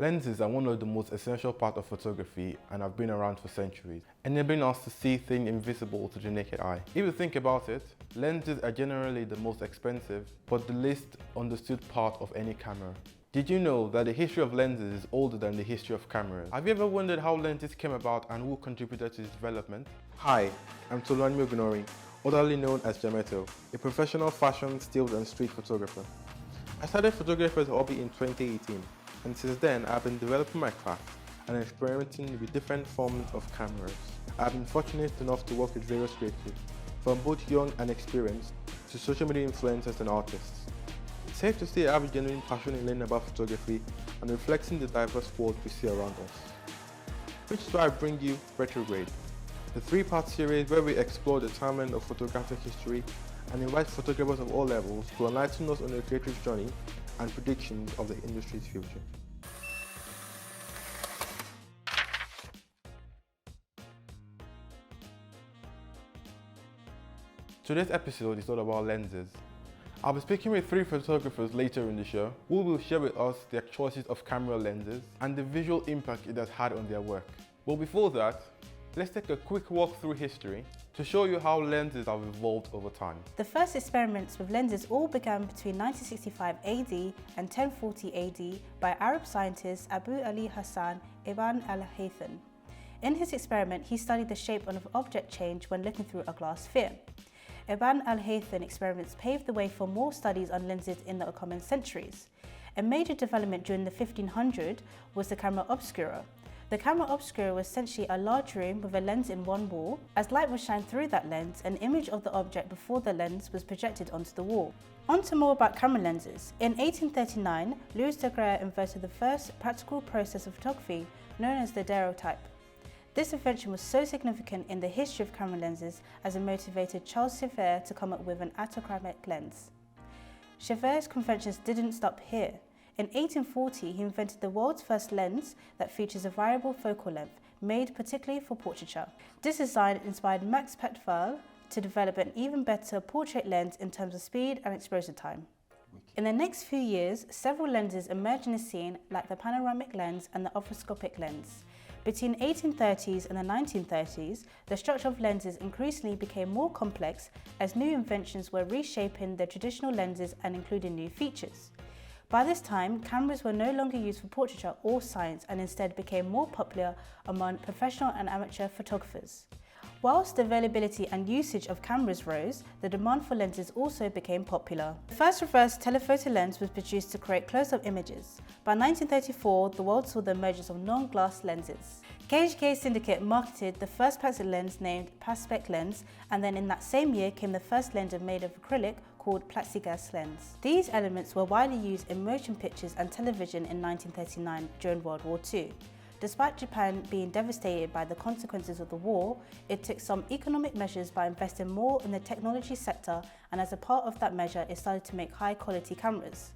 Lenses are one of the most essential parts of photography and have been around for centuries, enabling us to see things invisible to the naked eye. If you think about it, lenses are generally the most expensive, but the least understood part of any camera. Did you know that the history of lenses is older than the history of cameras? Have you ever wondered how lenses came about and who contributed to its development? Hi, I'm Tolani Ogunori, otherly known as Jameto, a professional fashion, stills and street photographer. I started photography as a hobby in 2018. And since then, I've been developing my craft and experimenting with different forms of cameras. I've been fortunate enough to work with various creatives, from both young and experienced to social media influencers and artists. It's safe to say I have a genuine passion in learning about photography and reflecting the diverse world we see around us. Which is why I bring you Retrograde, the three-part series where we explore the timeline of photographic history and invite photographers of all levels to enlighten us on their creative journey and predictions of the industry's future. Today's episode is all about lenses. I'll be speaking with three photographers later in the show who will share with us their choices of camera lenses and the visual impact it has had on their work. But before that, let's take a quick walk through history to show you how lenses have evolved over time. The first experiments with lenses all began between 1965 AD and 1040 AD by Arab scientist Abu Ali Hassan ibn al-Haytham. In his experiment, he studied the shape of an object change when looking through a glass sphere. Ibn al-Haytham experiments paved the way for more studies on lenses in the upcoming centuries. A major development during the 1500s was the camera obscura. The camera obscura was essentially a large room with a lens in one wall. As light was shined through that lens, an image of the object before the lens was projected onto the wall. On to more about camera lenses. In 1839, Louis Daguerre invented the first practical process of photography, known as the daguerreotype. This invention was so significant in the history of camera lenses as it motivated Charles Chevreul to come up with an autochromic lens. Chevreul's conventions didn't stop here. In 1840, he invented the world's first lens that features a variable focal length, made particularly for portraiture. This design inspired Max Petval to develop an even better portrait lens in terms of speed and exposure time. In the next few years, several lenses emerged in the scene, like the panoramic lens and the orthoscopic lens. Between the 1830s and the 1930s, the structure of lenses increasingly became more complex as new inventions were reshaping the traditional lenses and including new features. By this time, cameras were no longer used for portraiture or science and instead became more popular among professional and amateur photographers. Whilst the availability and usage of cameras rose, the demand for lenses also became popular. The first reverse telephoto lens was produced to create close-up images. By 1934, the world saw the emergence of non-glass lenses. KHK Syndicate marketed the first Paxton lens named Paspec lens, and then in that same year came the first lens made of acrylic called plexiglass lens. These elements were widely used in motion pictures and television in 1939 during World War II. Despite Japan being devastated by the consequences of the war, it took some economic measures by investing more in the technology sector, and as a part of that measure, it started to make high-quality cameras.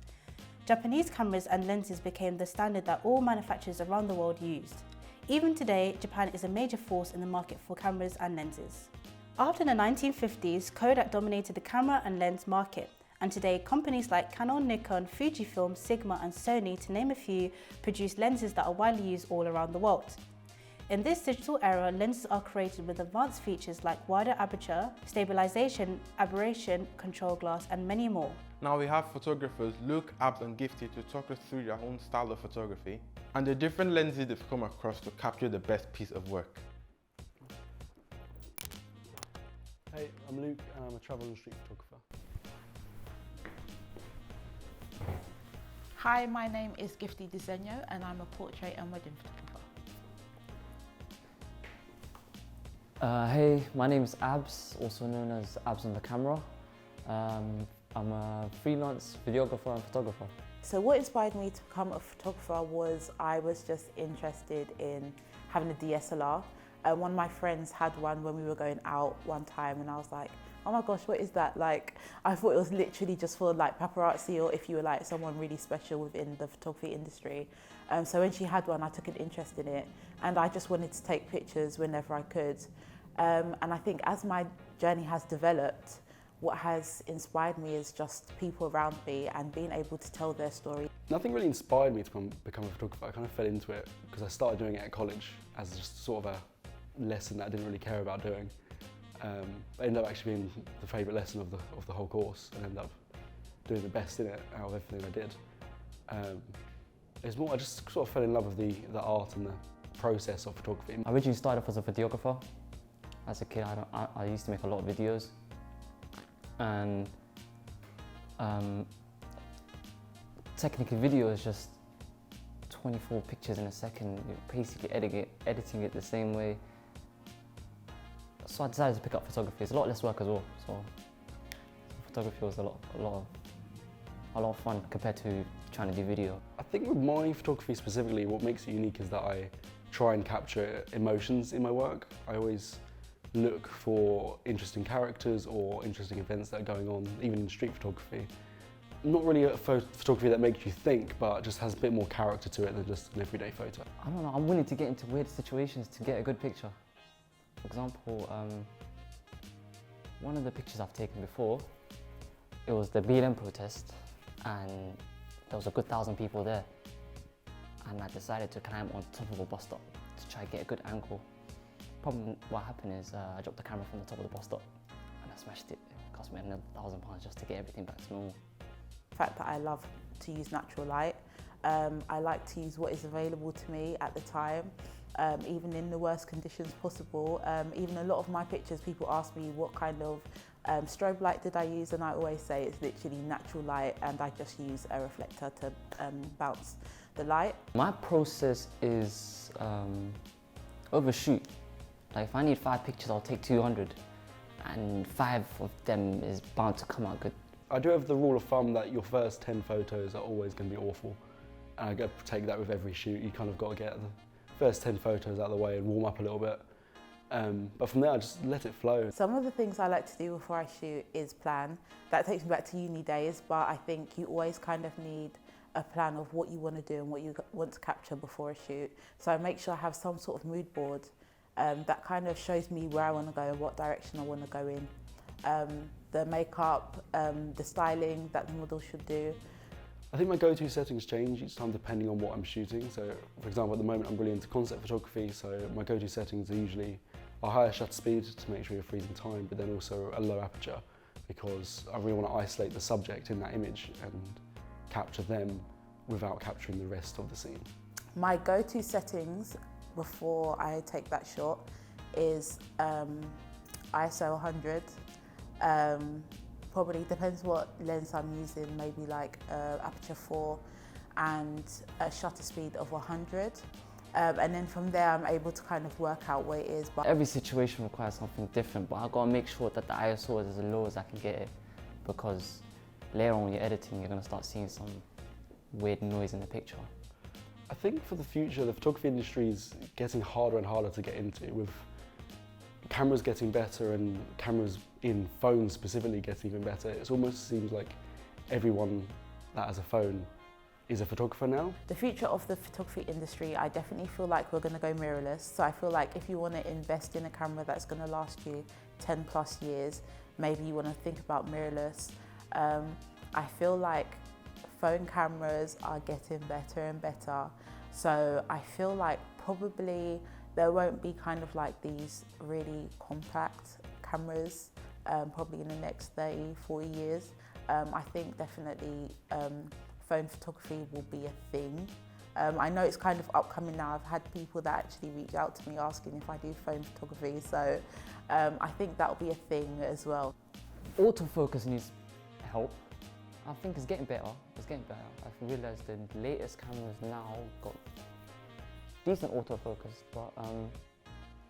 Japanese cameras and lenses became the standard that all manufacturers around the world used. Even today, Japan is a major force in the market for cameras and lenses. After the 1950s, Kodak dominated the camera and lens market, and today companies like Canon, Nikon, Fujifilm, Sigma and Sony, to name a few, produce lenses that are widely used all around the world. In this digital era, lenses are created with advanced features like wider aperture, stabilization, aberration, control glass and many more. Now we have photographers Luke, Abs and Gifty to talk us through their own style of photography and the different lenses they've come across to capture the best piece of work. Hey, I'm Luke and I'm a travel and street photographer. Hi, my name is Gifty Dzenyo and I'm a portrait and wedding photographer. Hey, my name is Abs, also known as Abs on the camera. I'm a freelance videographer and photographer. So what inspired me to become a photographer was I was just interested in having a DSLR. One of my friends had one when we were going out one time and I was like, oh my gosh, what is that? Like, I thought it was literally just for like paparazzi or if you were like someone really special within the photography industry. So when she had one, I took an interest in it and I just wanted to take pictures whenever I could. And I think as my journey has developed, what has inspired me is just people around me and being able to tell their story. Nothing really inspired me to become a photographer. I kind of fell into it because I started doing it at college as just sort of a lesson that I didn't really care about doing. But ended up actually being the favourite lesson of the whole course, and ended up doing the best in it out of everything I did. It's more, I just sort of fell in love with the art and the process of photography. I originally started off as a videographer. As a kid, I used to make a lot of videos, and technically video is just 24 pictures in a second. You're basically editing it the same way. So I decided to pick up photography. It's a lot less work as well. So photography was a lot of fun compared to trying to do video. I think with my photography specifically, what makes it unique is that I try and capture emotions in my work. I always look for interesting characters or interesting events that are going on, even in street photography. Not really a photography that makes you think, but just has a bit more character to it than just an everyday photo. I don't know, I'm willing to get into weird situations to get a good picture. For example, one of the pictures I've taken before, it was the BLM protest, and there was a good 1,000 people there. And I decided to climb on top of a bus stop to try to get a good angle. Problem, what happened is I dropped the camera from the top of the bus stop and I smashed it. It cost me another £1,000 just to get everything back to normal. The fact that I love to use natural light, I like to use what is available to me at the time, even in the worst conditions possible. Even a lot of my pictures, people ask me what kind of strobe light did I use, and I always say it's literally natural light, and I just use a reflector to bounce the light. My process is overshoot. Like if I need 5 pictures, I'll take 200, and 5 of them is bound to come out good. I do have the rule of thumb that your first 10 photos are always going to be awful. And I get to take that with every shoot. You kind of got to get the first 10 photos out of the way and warm up a little bit. But from there, I just let it flow. Some of the things I like to do before I shoot is plan. That takes me back to uni days, but I think you always kind of need a plan of what you want to do and what you want to capture before a shoot. So I make sure I have some sort of mood board that kind of shows me where I want to go and what direction I want to go in. The makeup, the styling that the model should do. I think my go-to settings change each time depending on what I'm shooting. So, for example, at the moment I'm really into concept photography, so my go-to settings are usually a higher shutter speed to make sure you're freezing time, but then also a low aperture because I really want to isolate the subject in that image and capture them without capturing the rest of the scene. My go-to settings before I take that shot is ISO 100. Probably depends what lens I'm using, maybe like aperture 4 and a shutter speed of 100. And then from there I'm able to kind of work out where it is. But every situation requires something different, but I've got to make sure that the ISO is as low as I can get it, because later on when you're editing, you're going to start seeing some weird noise in the picture. I think for the future, the photography industry is getting harder and harder to get into, with cameras getting better and cameras in phones specifically getting even better. It almost seems like everyone that has a phone is a photographer now. The future of the photography industry, I definitely feel like we're going to go mirrorless. So I feel like if you want to invest in a camera that's going to last you 10 plus years, maybe you want to think about mirrorless. I feel like phone cameras are getting better and better. So I feel like probably there won't be kind of like these really compact cameras probably in the next 30, 40 years. I think definitely phone photography will be a thing. I know it's kind of upcoming now. I've had people that actually reach out to me asking if I do phone photography, so I think that'll be a thing as well. Autofocus needs help. I think it's getting better. It's getting better. I've realised the latest cameras now got decent autofocus, but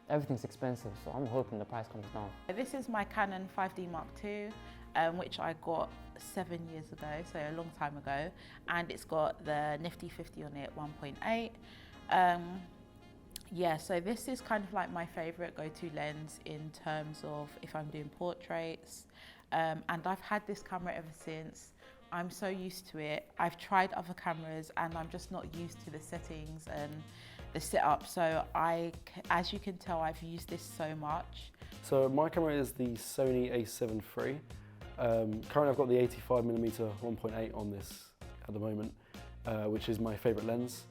everything's expensive, so I'm hoping the price comes down. This is my Canon 5D Mark II, which I got 7 years ago, so a long time ago, and it's got the nifty 50 on it, 1.8. Yeah, so this is kind of like my favourite go-to lens in terms of if I'm doing portraits, and I've had this camera ever since. I'm so used to it. I've tried other cameras and I'm just not used to the settings and the setup, so as you can tell, I've used this so much. So my camera is the Sony A7 III. Currently I've got the 85mm 1.8 on this at the moment, which is my favourite lens.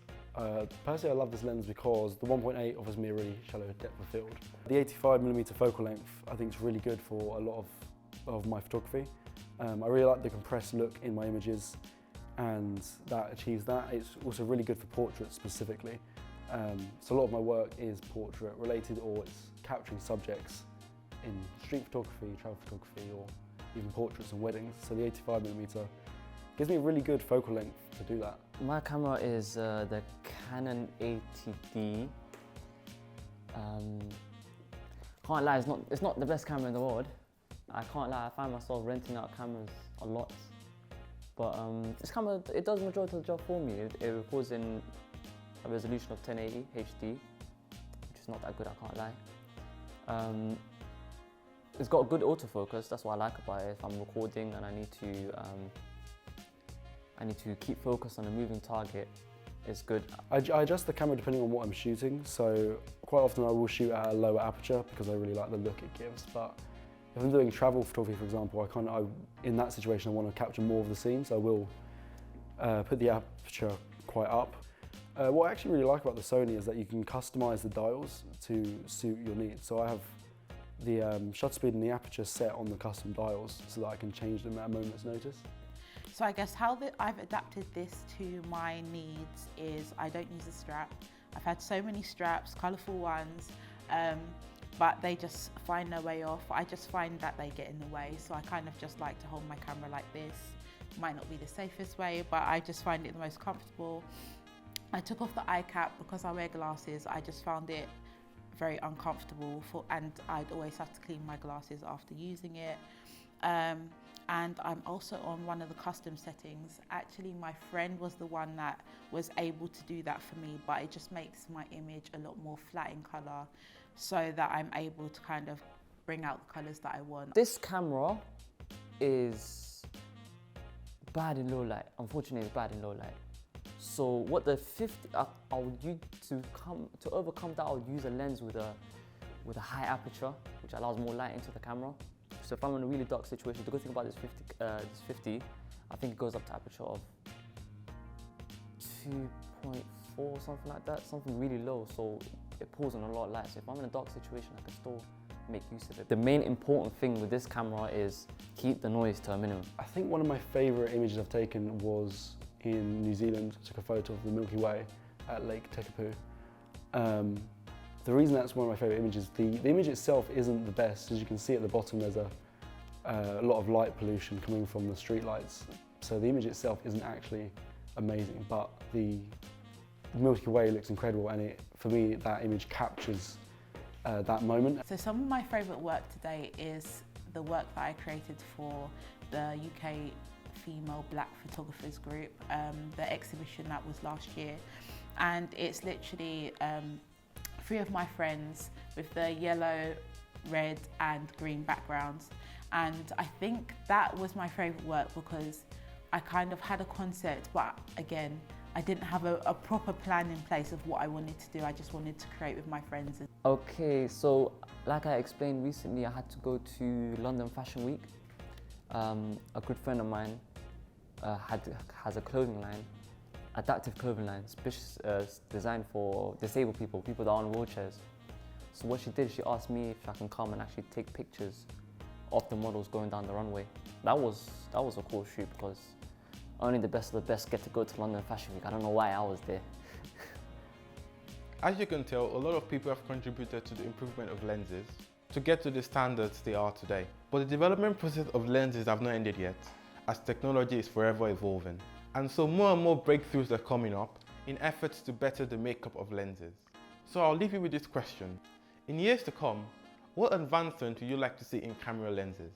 Personally I love this lens because the 1.8 offers me a really shallow depth of field. The 85mm focal length I think is really good for a lot of my photography. I really like the compressed look in my images, and that achieves that. It's also really good for portraits specifically. So a lot of my work is portrait related, or it's capturing subjects in street photography, travel photography, or even portraits and weddings. So the 85mm gives me a really good focal length to do that. My camera is the Canon 80D. Can't lie, it's not the best camera in the world. I can't lie, I find myself renting out cameras a lot. But this camera, it does the majority of the job for me. It records in a resolution of 1080 HD, which is not that good, I can't lie. It's got a good autofocus, that's what I like about it. If I'm recording and I need to keep focus on a moving target, it's good. I adjust the camera depending on what I'm shooting, so quite often I will shoot at a lower aperture because I really like the look it gives. But if I'm doing travel photography, for example, in that situation I want to capture more of the scene, so I will put the aperture quite up. What I actually really like about the Sony is that you can customize the dials to suit your needs. So I have the shutter speed and the aperture set on the custom dials so that I can change them at a moment's notice. So I guess how I've adapted this to my needs is I don't use a strap. I've had so many straps, colourful ones, but they just find their way off. I just find that they get in the way, so I kind of just like to hold my camera like this. Might not be the safest way, but I just find it the most comfortable. I took off the eye cap because I wear glasses. I just found it very uncomfortable, and I'd always have to clean my glasses after using it. And I'm also on one of the custom settings. Actually, my friend was the one that was able to do that for me, but it just makes my image a lot more flat in colour so that I'm able to kind of bring out the colours that I want. This camera is bad in low light. Unfortunately, it's bad in low light. So what the 50, I'll use to overcome that, I'll use a lens with a high aperture, which allows more light into the camera. So if I'm in a really dark situation, the good thing about this 50, I think it goes up to aperture of 2.4, something like that, something really low, so it pulls on a lot of light. So if I'm in a dark situation, I can still make use of it. The main important thing with this camera is keep the noise to a minimum. I think one of my favourite images I've taken was in New Zealand. I took a photo of the Milky Way at Lake Tekapu. The reason that's one of my favourite images, the image itself isn't the best. As you can see at the bottom, there's a lot of light pollution coming from the street lights. So the image itself isn't actually amazing, but the Milky Way looks incredible, and for me, that image captures that moment. So some of my favourite work today is the work that I created for the UK Female Black Photographers Group, the exhibition that was last year. And it's literally 3 of my friends with the yellow, red and green backgrounds. And I think that was my favourite work because I kind of had a concept, but again, I didn't have a proper plan in place of what I wanted to do. I just wanted to create with my friends. Okay, so like I explained recently, I had to go to London Fashion Week. A good friend of mine has a clothing line, adaptive clothing line, designed for disabled people that are on wheelchairs. So what she did, she asked me if I can come and actually take pictures of the models going down the runway. That was a cool shoot because only the best of the best get to go to London Fashion Week. I don't know why I was there. As you can tell, a lot of people have contributed to the improvement of lenses to get to the standards they are today. But the development process of lenses have not ended yet, as technology is forever evolving. And so more and more breakthroughs are coming up in efforts to better the makeup of lenses. So I'll leave you with this question. In years to come, what advancement would you like to see in camera lenses?